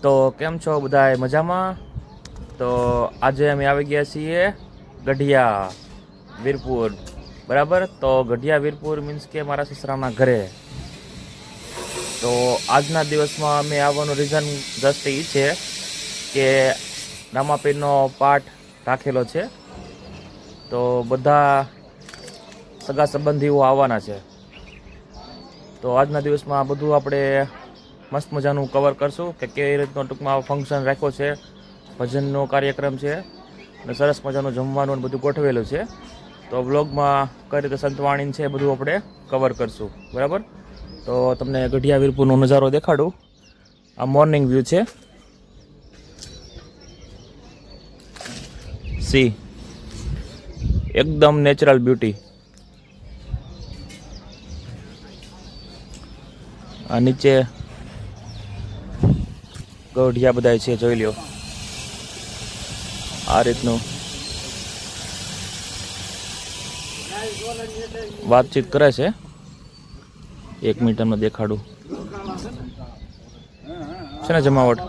તો કેમ છો બધાય મજામાં? તો આજે અમે આવી ગયા છીએ ગઢિયા વીરપુર, બરાબર. તો ગઢિયા વીરપુર મીન્સ કે મારા સસરાના ઘરે. તો આજના દિવસમાં અમે આવવાનું રીઝન જસ્ટ એ છે કે રામાપીરનો પાઠ રાખેલો છે, તો બધા સગા સંબંધીઓ આવવાના છે. તો આજના દિવસમાં આ બધું આપણે મસ્ત મજાનું કવર કરશું કે કેવી રીતનો ટૂંકમાં ફંક્શન રાખ્યો છે, ભજનનો કાર્યક્રમ છે અને સરસ મજાનું જમવાનું બધું ગોઠવેલું છે. તો બ્લોગમાં કઈ રીતે સંતવાણી છે બધું આપણે કવર કરશું, બરાબર. તો તમને ગઢિયા વીરપુરનો નજારો દેખાડું. આ મોર્નિંગ વ્યૂ છે. સી એકદમ નેચરલ બ્યુટી. આ નીચે ગઢિયા બધા છે, જોઈ લ્યો. આ રીતનું વાતચીત કરે છે. 1 મિનિટ તમને દેખાડું છે ને જમાવટ.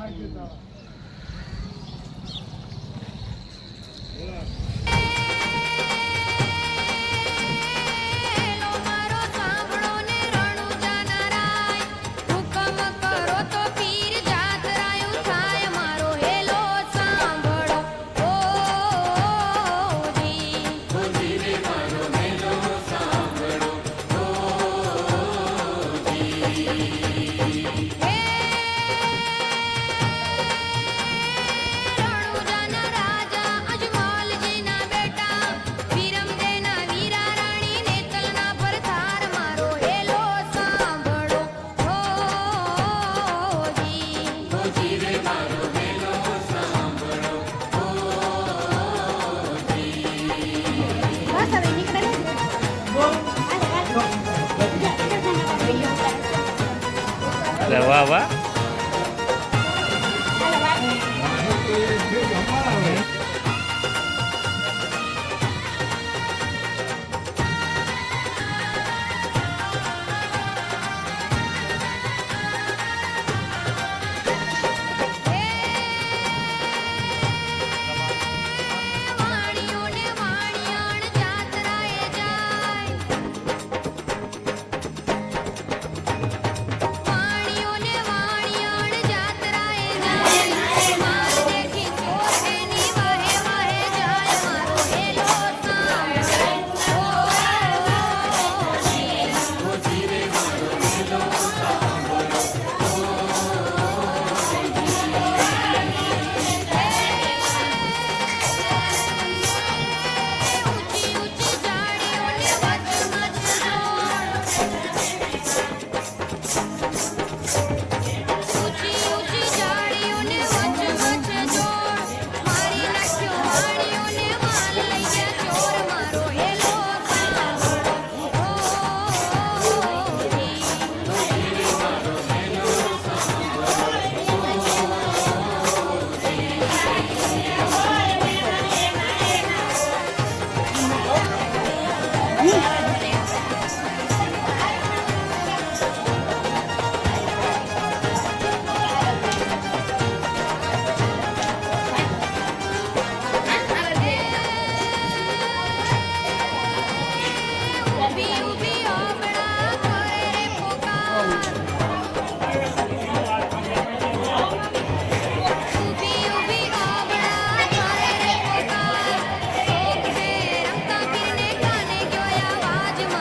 વાહ વાહ.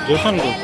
જોશો ને તું.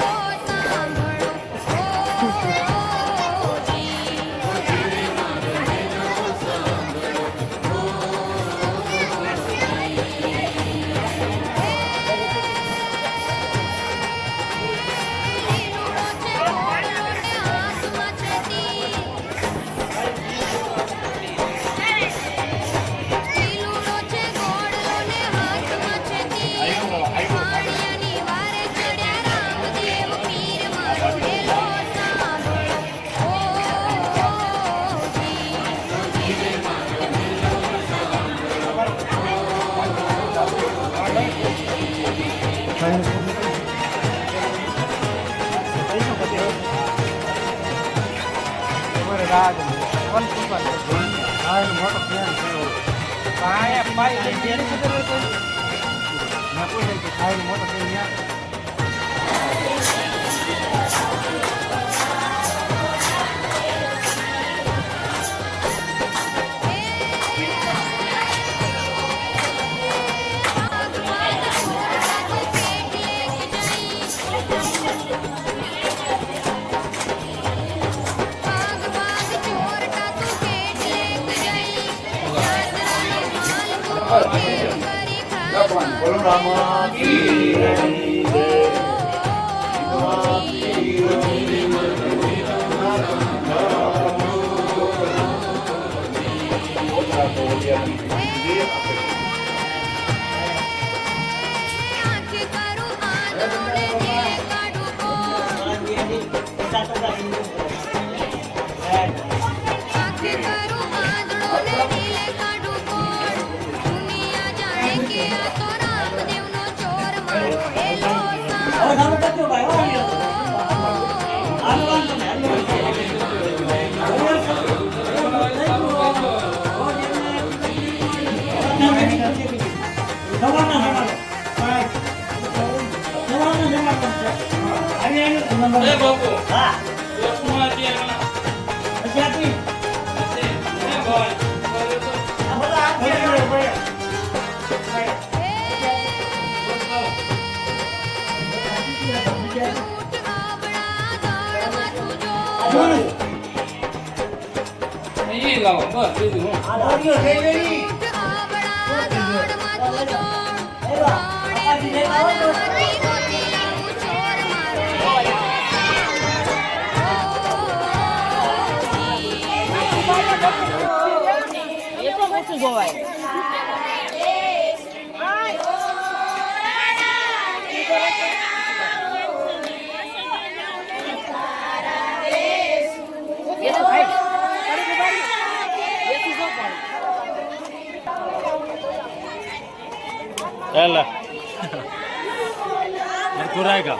हरकू रहेगा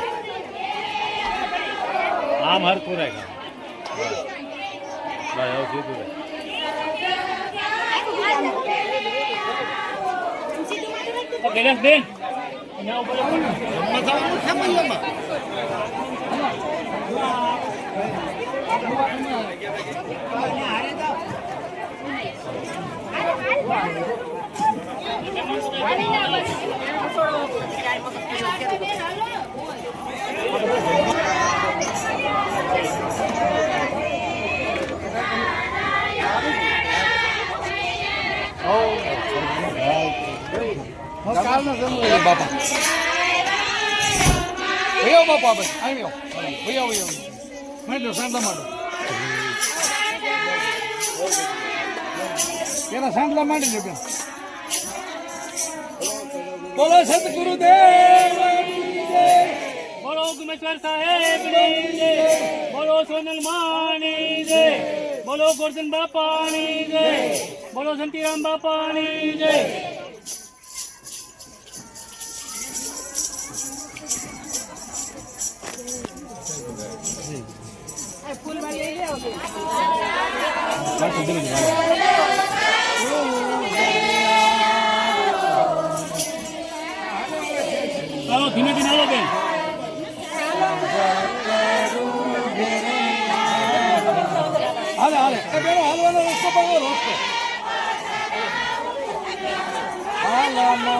आम हरकू रहेगा બાપા ભૈયો બાપા બસ આવ્યો ભૈયો ભૈયો માંડો સાંડલા માંડો પેલા સાંડલા માંડી લો બેન બોલો સતગુરુદેવ બોલો ગુમેશ્વર સાહેબ બોલો સોનલ માની જય બોલો ગોરધન બાપાની જય બોલો શાંતિરામ બાપાની જય ચાલો ધીમે ધીમે આવો બેન હાલે હાલે એ બેનો હાલવાનો રસ્તો બગો રસ્તો હાલાનો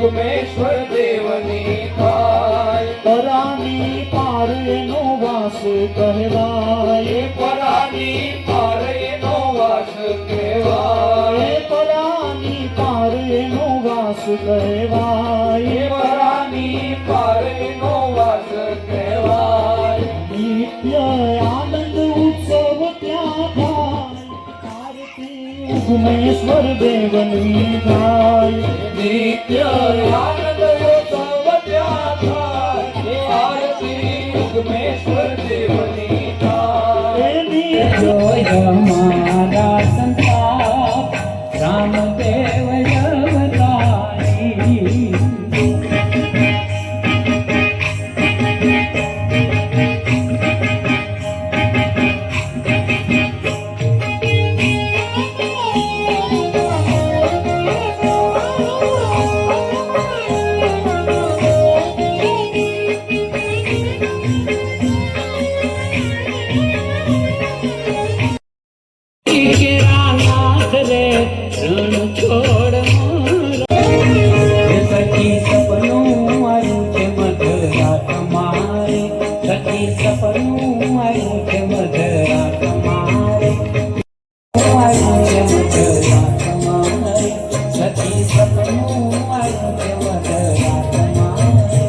યુગમેશ્વર દેવની થાય. પરાની પાર એનો વાસ કહેવાય. પરાની પાર એનો વાસ કહેવાય. પરાની પાર એનો વાસ કહેવાય. પરાની પાર એનો વાસ કહેવાય. નિત્ય આનંદ ઉત્સવ ત્યાં થાય. આરતી ઉગમેશ્વર દેવની થાય. નિત્ય આનંદ ઉત્સવ ત્યાં થાય. આરતી યુગમેશ્વર દેવની થાય. જોય મારા સંતાપ રામદેવ અવતારી. નાથ રે રણ છોડ સખી સપનું આવ્યું છે મધરાત મારે. સખી સપનું આવ્યું છે મધરાત મારે. આવ્યું છે મધરાત મારે. સખી સપનું આવ્યું છે મધરાત મારે.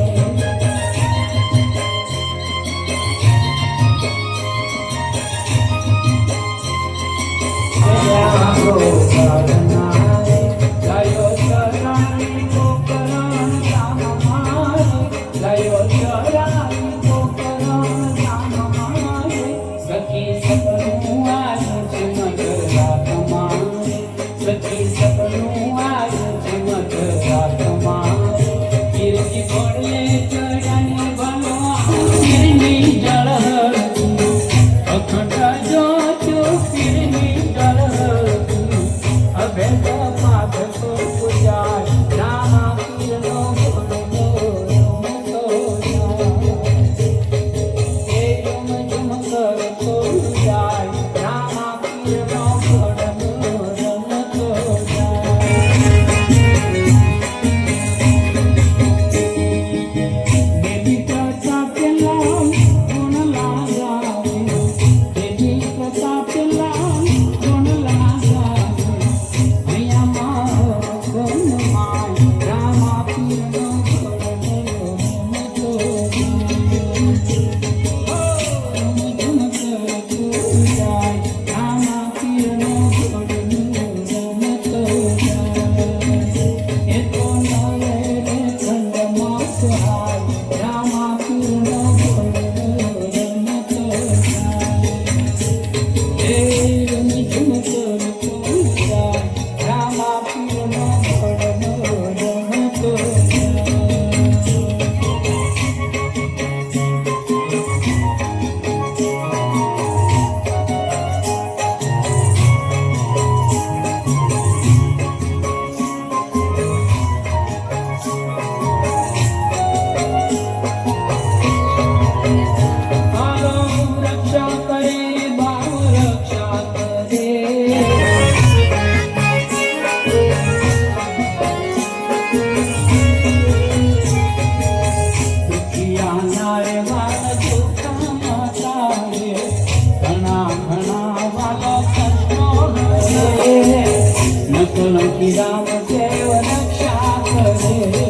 રામ દેવ રક્ષા કરે.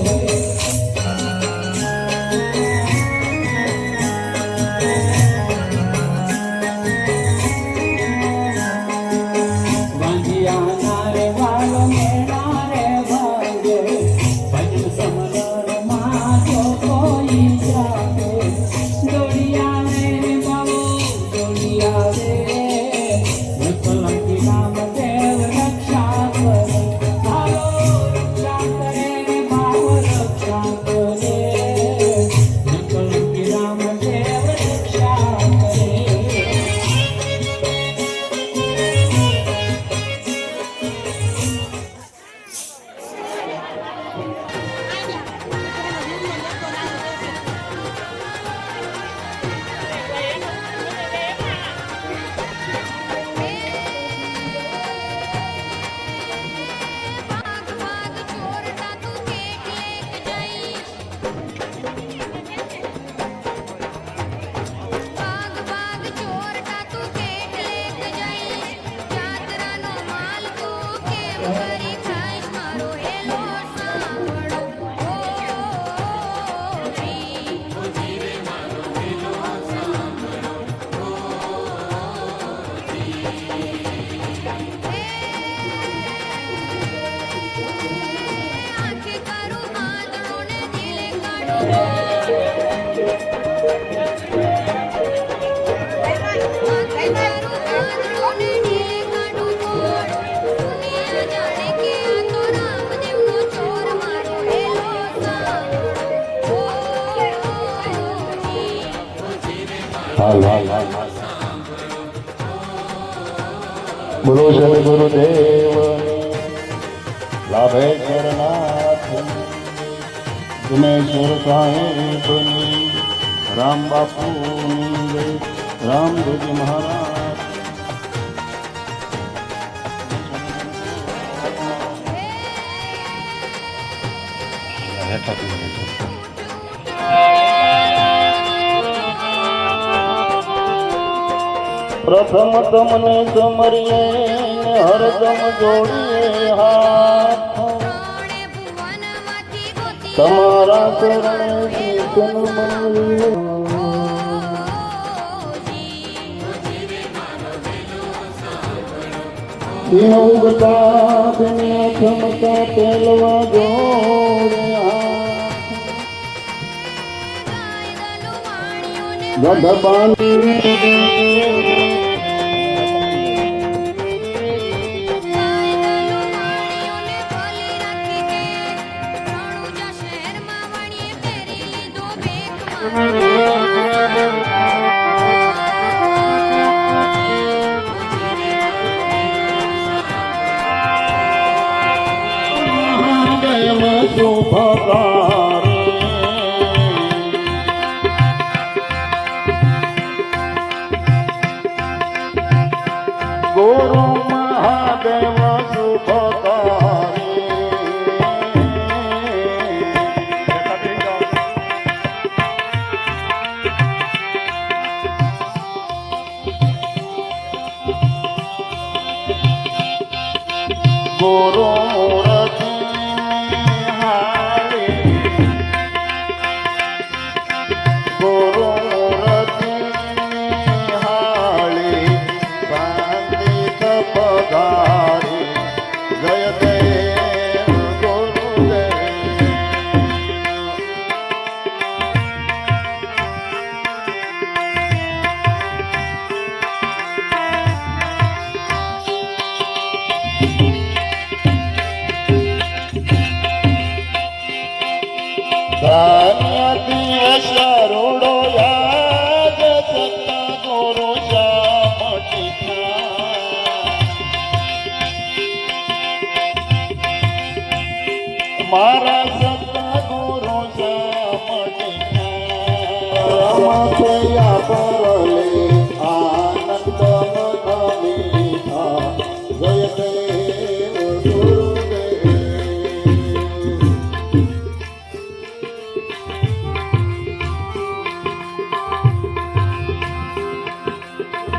બોલો સદગુરુદેવ લાભેશ્વર નાથ ગુણેશ્વર સાહેબની રામ બાપુની જય રામદેવજી મહારાજ પ્રથમ તમને સમરીએ ને હરદમ જોડીએ હાથ તમારા શરણે શીશનું મળ્યું ઉગતા દુનિયા થમતા પેલવા જોડે હાથ ગઢ બાંધી ગુરુ મહાદેવ ગુરુ મૂર્તિ ગુરુ મૂર્તિ હાળી શાંતિ પધારી જય દેવ ગુરુદેવ શરૂડો યાદ સત્તા ગુરુ મારા સત્તા ગુરુ રમતયા પરલે આનંદ મીઠા જય દેવ ગુરુદેવ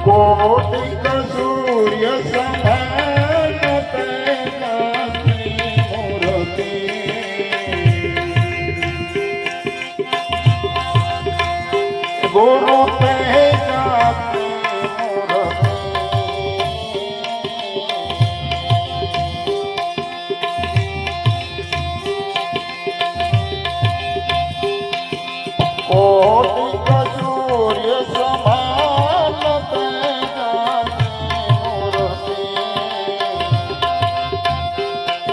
કોટિક સૂર્ય સમાન તેજસ્વી મૂર્તિ ગુરુ તેજસ્વી મૂર્તિ કોટિક સૂર્ય સમાન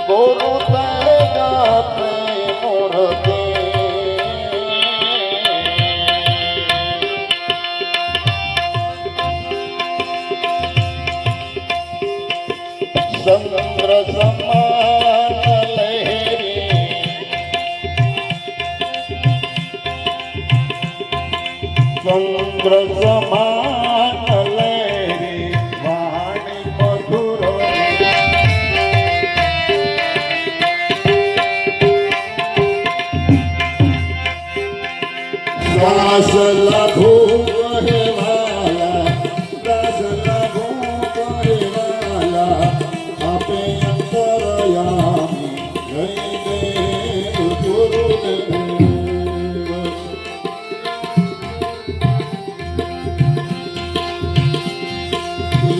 ગુરુ તેજસ્વી મૂર્તિ ચંદ્ર સમાન લહેરી ચંદ્ર સમાન લહેરી વાણી મધુર દાસ લઘુ કહેવાલા દાસ લઘુ કહેવાલા આપે અંતરયામી જય દેવ ગુરુદેવ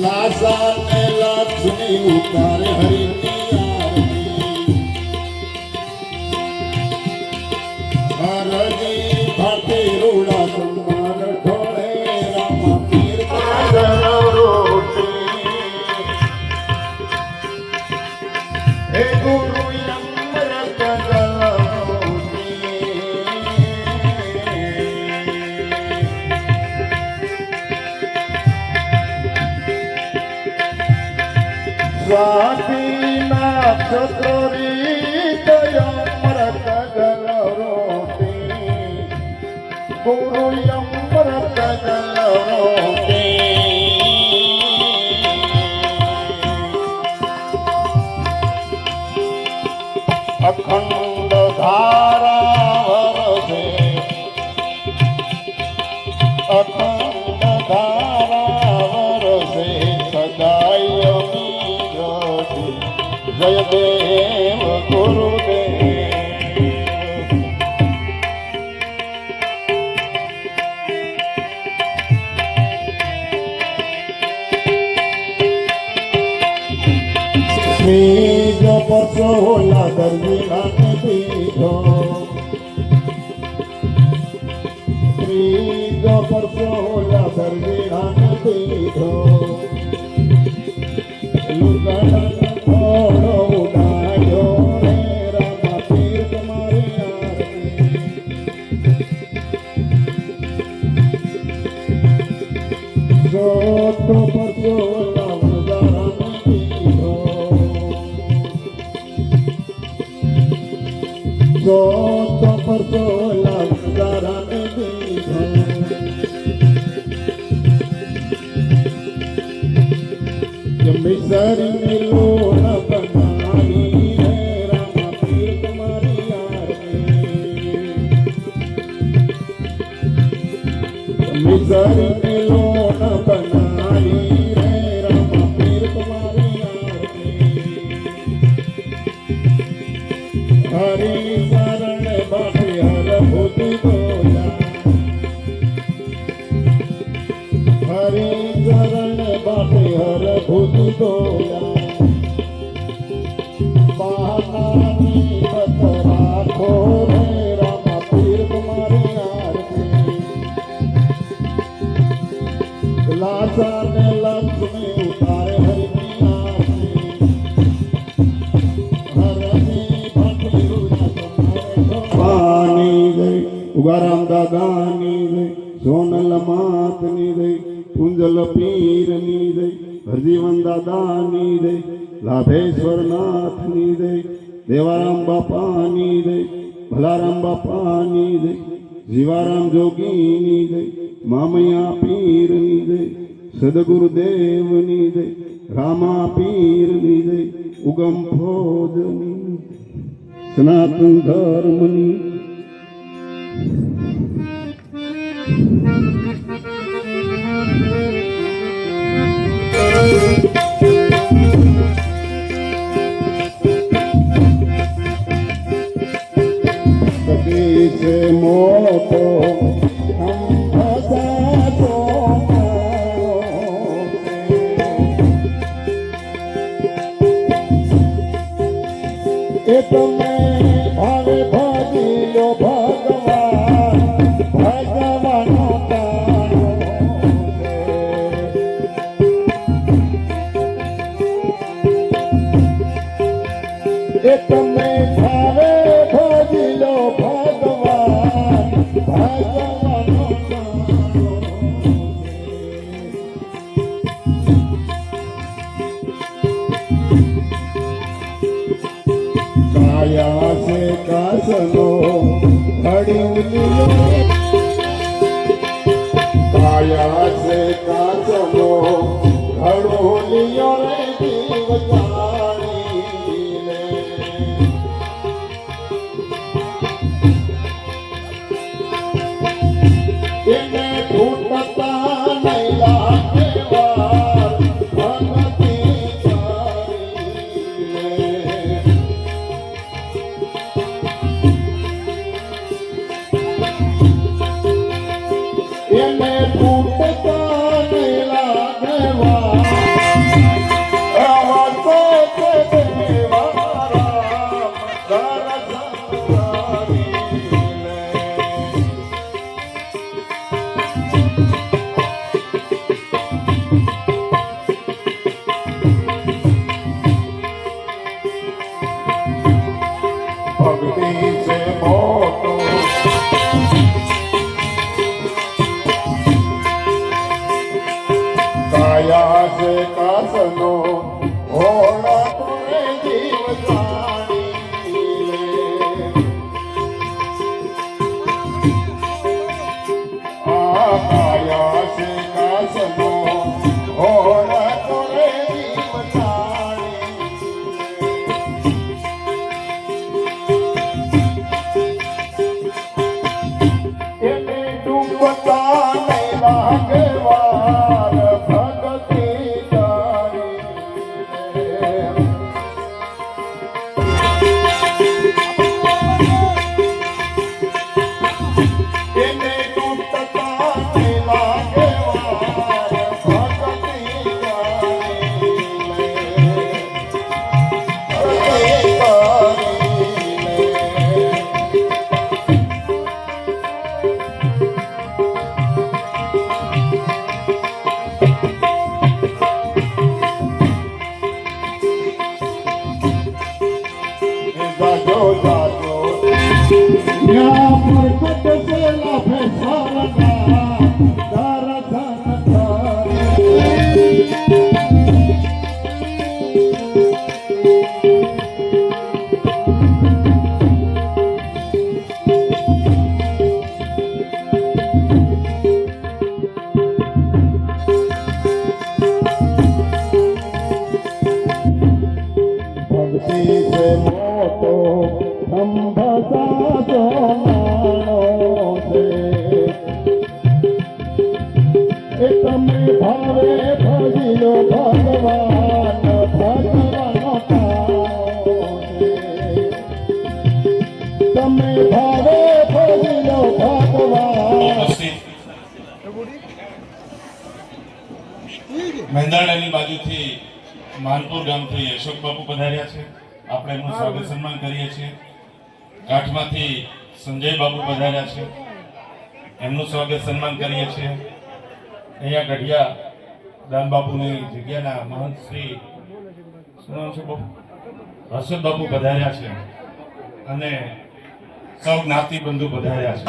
લાસા ને લક્ષ્મી ઉતારે હરિની આરતી હરજી ભાતી રૂડા સમાન ઢોળે રામા પીર કાજલ રોટી હે ગુરુ અમૃત જલમોતી સ્વાતિ નક્ષત્ર રીત અમૃત જલ રોટી ગુરુ અમૃત જલ રોટી અખંડ ધારા વરસે અખંડ ધારા વરસે સદાય જય દેવ ગુરુદેવ સ્મીજ પરસોલા દર્દીના દીધો સ્મીજ પરસોલા દર્દીના દીધો લુગડા થોડો ઉડાયો રે રામા પીર તમારી આરતી જોતો પરસોલા વજારાને દીધો જોતો પરસોલા વજારાને દીધો મિસરી લોન બનાવી રે રામા પીર તમારી આરતી મિસરી લોન બનાવી રે રામા પીર તમારી આરતી હરી શરણ બાપે હર ભૂતિ ગોયા હરી શરણ બાપે હર ભૂતિ ગોયા પાનાની બત રાખો રે રામા પીર તમારી આરતી લાસાને લક્ષ્મી ઉતારે હરિની આરતી હરની ભક્તિ પાની જય ઉગારામ દાદાની જય સોનલ માતની જય કુંજલ પીરની જય હરજીવન દાદાની જય લાભેશ્વર નાથની જય દેવારામ બાપાની જય ભલારામ બાપાની જય જીવારામ જોગીની જય મામૈયા પીરની જય સદગુરુદેવની જય રામા પીરની જય ઉગમ ફોજની સનાતન ધર્મની કદી છે મોટો એ તમે ભાવે ભાગીયો ભગવાન ભગવાનનો તારો એ તમે ભાવે ભાગીલો ભગવાન ભગવાનનો તારો કાયા સે કાસનો ઘડી કાયા સે કાસનો ઘડો લિયો રે જીવ જાણી લે એને ફૂટતા નહીં લાગે વાર ભક્તિ કરી લે એને ફૂટતા નહીં લાગે વાર જાજો યા પ્રકટ સેલા ફેસારના દર્શન ભક્તિ સે મોટો સંભસા સોનાણો છે એ તમે ભાવે ભજ્યો ભગવાન ભગવાનો તારો છે તમે ભાવે ભજ્યો ભગવાન મેંદાણાની બાજુથી માનપુર ગામથી અશોક બાપુ પધાર્યા છે. આપણે એમનું સ્વાગત સન્માન કરીએ છીએ. કાઠમાંથી સંજય બાપુ પધાર્યા છે, એમનું સ્વાગત સન્માન કરીએ છીએ. અહીંયા ગઢિયા દાન બાપુની જગ્યાના મહંત શ્રી શું નામ છે બાપુ? હર્ષદ બાપુ પધાર્યા છે અને સૌ જ્ઞાતિ બંધુ પધાર્યા છે.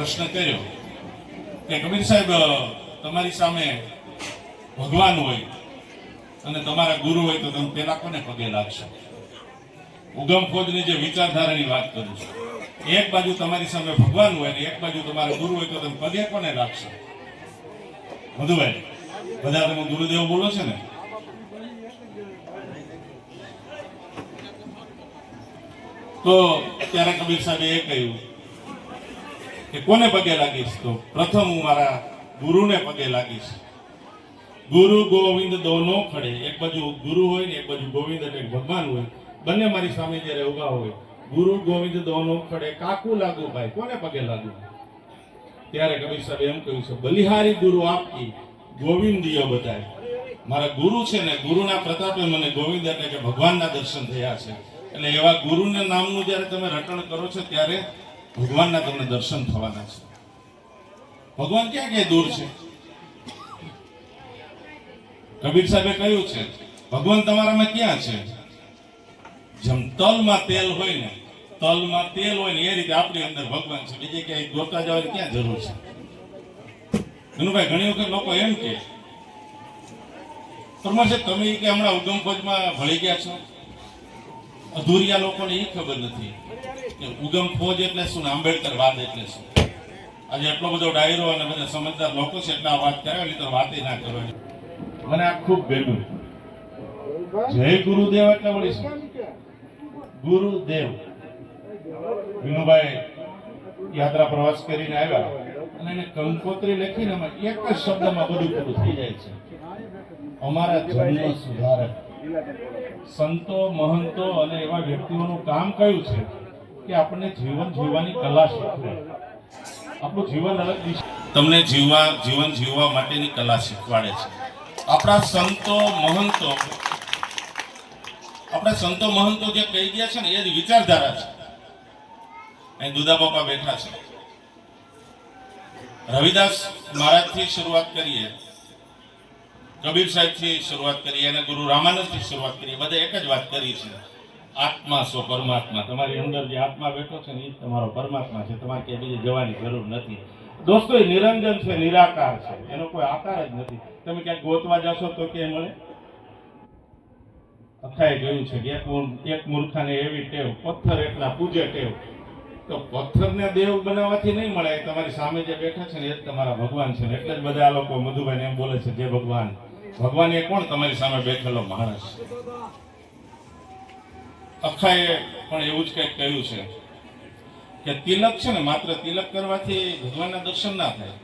પ્રશ્ન કર્યો કે કબીર સાહેબ, તમારી સામે ભગવાન હોય અને તમારા ગુરુ હોય તો તમે પેલા કોને પગે લાગશો? ઉગમ ફોજની જે વિચારધારાની વાત કરું છું, એક બાજુ તમારી સામે ભગવાન હોય અને એક બાજુ તમારા ગુરુ હોય તો તમે પગે કોને લાગશો? મધુભાઈ, બધા તમે ગુરુદેવ બોલો છે ને? તો ત્યારે કબીર સાહેબે એ કહ્યું કે કોને પગે લાગીશ? તો પ્રથમ હું મારા ગુરુને પગે લાગીશ. ગુરુ ગોવિંદ દોનો ખડે, એક બાજુ ગુરુ હોય ને એક બાજુ ગોવિંદ એટલે ભગવાન હોય, બંને મારી સામે જયારે ઉભા હોય, ગુરુ ગોવિંદ દોનો ખડે કાકુ લાગુ ભાઈ, કોને પગે લાગુ? ત્યારે કબીર સાહેબ એમ કહ્યું છે, બલિહારી ગુરુ આપકી ગોવિંદીય બધાય. મારા ગુરુ છે ને, ગુરુના પ્રતાપે મને ગોવિંદ એટલે કે ભગવાનના દર્શન થયા છે. એટલે એવા ગુરુના નામનું જયારે તમે રટણ કરો છો ત્યારે ભગવાનના તમને દર્શન થવાના છે. ભગવાન ક્યાં ક્યાં દૂર છે? કબીર સાહેબે કહ્યું છે, ભગવાન તમારામાં ક્યાં છે? જેમ તલમાં તેલ હોય ને, તલમાં તેલ હોય ને એ રીતે આપણી અંદર ભગવાન છે. બીજે ક્યાંય ગોતવા જવાની ક્યાં જરૂર છે? ધનુભાઈ, ઘણી વખત લોકો એમ કે પરમાર સાહેબ તમે કે હમણાં ઉગમ ફોજમાં ભળી ગયા છો. અધૂરિયા લોકોને એ ખબર નથી કે ઉગમ ફોજ એટલે શું, આંબેડકર વાદ એટલે શું. આજે એટલો બધો ડાયરો અને બધા સમજદાર લોકો છે એટલે આ વાત કરાવેલી તો વાત ના કરવાની. મને આ ખૂબ ગમ્યું. જય ગુરુદેવ એટલે વળી શું? ગુરુદેવ. વિનુભાઈ યાત્રા પ્રવાસ કરીને આવ્યા અને એને કંકોત્રી લખીને એક જ શબ્દમાં બધું પૂરું થઈ જાય છે. અમારા જન્મ સુધારક. સંતો, મહંતો અને એવા વ્યક્તિઓનું કામ કયું છે કે આપણને જીવન જીવવાની કલા શીખવે. આપણું જીવન અલગ તમને જીવન જીવવા માટેની કલા શીખવાડે છે. આપણા સંતો મહંતો જે કહી ગયા છે ને એ જ વિચારધારા છે. અહીં દુદા બાપા બેઠા છે. રવિદાસ મહારાજથી શરૂઆત કરીએ, કબીર સાહેબથી શરૂઆત કરીએ અને ગુરુ રામાનંદથી શરૂઆત કરીએ, બધા એક જ વાત કરી છે, આત્મા સો પરમાત્મા. તમારી અંદર જે આત્મા બેઠો છે ને એ તમારો પરમાત્મા છે. તમારે ક્યાંય બીજે જવાની જરૂર નથી. દોસ્તો, એ નિરંજન છે, નિરાકાર છે, એનો કોઈ આકાર જ નથી. તમે ક્યાંક ગોતવા જશો તો ક્યાંય મળે? અખાએ કહ્યું છે કે એક મૂર્ખાને એવી ટેવ, પથ્થર એટલા પૂજે ટેવ. તો પથ્થરને દેવ બનાવવાથી નહીં મળે. તમારી સામે જે બેઠા છે ને એ જ તમારા ભગવાન છે. એટલે જ બધા લોકો મધુભાઈ એમ બોલે છે, જે ભગવાન. ભગવાન એ કોણ? તમારી સામે બેઠેલો માણસ. અખાએ પણ એવું જ કંઈક કહ્યું છે કે તિલક છે ને, માત્ર તિલક કરવાથી ભગવાનના દર્શન ના થાય.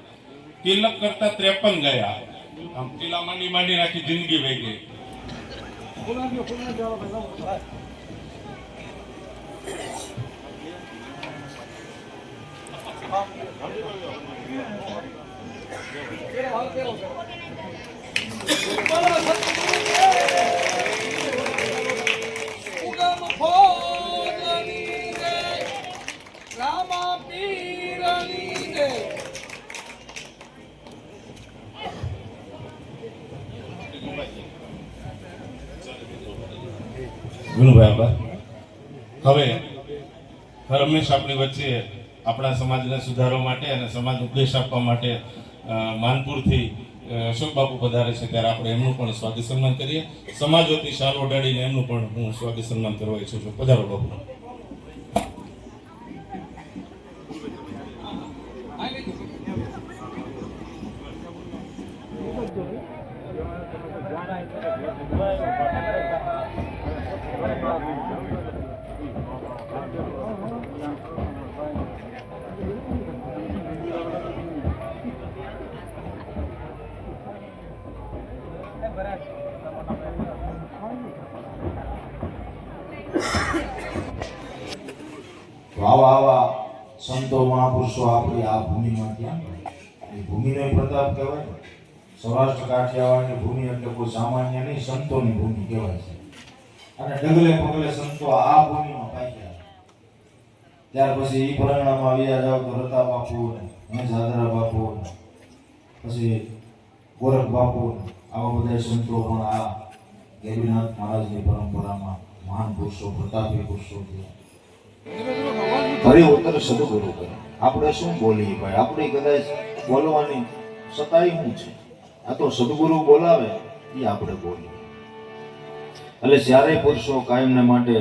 તિલક કરતા 53 ગયા. આમ તિલા માંડી નાખી જિંદગી વહી ગઈ. ઉગમ ભોગની રે રામા પીરની રે ગુણભાઈ આભાર. હવે રમેશ આપણી વચ્ચે આપણા સમાજને સુધારવા માટે અને સમાજ ઉપદેશ આપવા માટે માનપુરથી અશોક બાપુ પધારે છે, ત્યારે આપણે એમનું પણ સ્વાગત સન્માન કરીએ. સમાજ વતી શાલ ઓઢાડીને એમનું પણ હું સ્વાગત સન્માન કરવા ઈચ્છું છું. પધારો બાપુ. આવા આવા સંતો મહાપુરુષો આપણી આ ભૂમિમાં ત્યાં એ ભૂમિનો પ્રતાપ કહેવાય. સૌરાષ્ટ્ર કાઠિયાવાડની ભૂમિ એટલે કોઈ સામાન્ય નહીં, સંતોની ભૂમિ કહેવાય છે. અને ડગલે પગલે સંતો આ ભૂમિમાં પાક્યા. ત્યાર પછી ઈ પરણામાં આવ્યા જાવ તો રતા બાપુ ને જાદરા બાપુ ને પછી ગોરખ બાપુ આવા બધા સંતો પણ આ ગેરીનાથ મહારાજની પરંપરામાં મહાન પુરુષો, પ્રતાપી પુરુષો થયા. ફરી ઉત્તર સદગુરુ કરે. આપણે શું બોલીએ ભાઈ? આપણે કદાચ બોલવાની સતાઈ શું છે? આ તો સદગુરુ બોલાવે એ આપણે બોલીએ. એટલે જ્યારે પુરુષો કાયમને માટે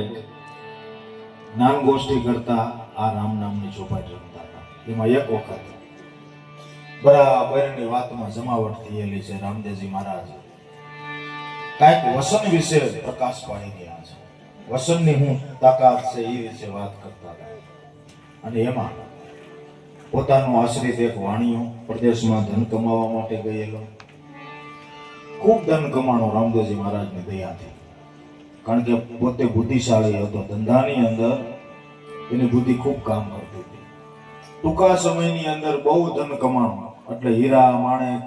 જ્ઞાન ગોષ્ઠી કરતા આ રામ નામની ચોપાટી રમતા હતા. એમાં એક વખત બરાબરની વાતમાં જમાવટ થયેલી છે. રામદેવજી મહારાજ કાંઈક વસન વિશે પ્રકાશ પાડી ગયા છે. વસનની હું તાકાત છે એ વિશે વાત કરતા હતા. અને એમાં પોતાનો આશ્રિત એક વાણિયો પ્રદેશમાં ધન કમાવા માટે ગયેલો. ખૂબ ધન કમાણો રામદેવજી મહારાજની દયાથી. કારણ કે પોતે બુદ્ધિશાળી હતો. ધંધાની અંદર એની બુદ્ધિ ખૂબ કામ કરતી હતી. ટૂંકા સમયની અંદર બહુ ધન કમાણો એટલે હીરા માણેક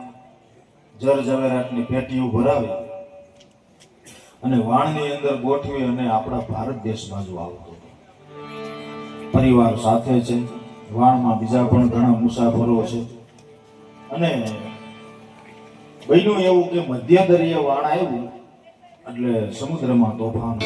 જર ઝવેરાતની પેટીઓ ભરાવી અને વાણની અંદર ગોઠવી અને આપણા ભારત દેશ બાજુ આવતો હતો. પરિવાર સાથે છે. વાણમાં બીજા પણ ઘણા મુસાફરો છે. અને બન્યું એવું કે મધ્ય દરિયે વાણ આવ્યું એટલે સમુદ્રમાં તોફાન.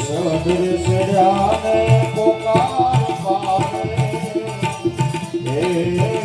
સદરે સજાને પોકાર પાવે હે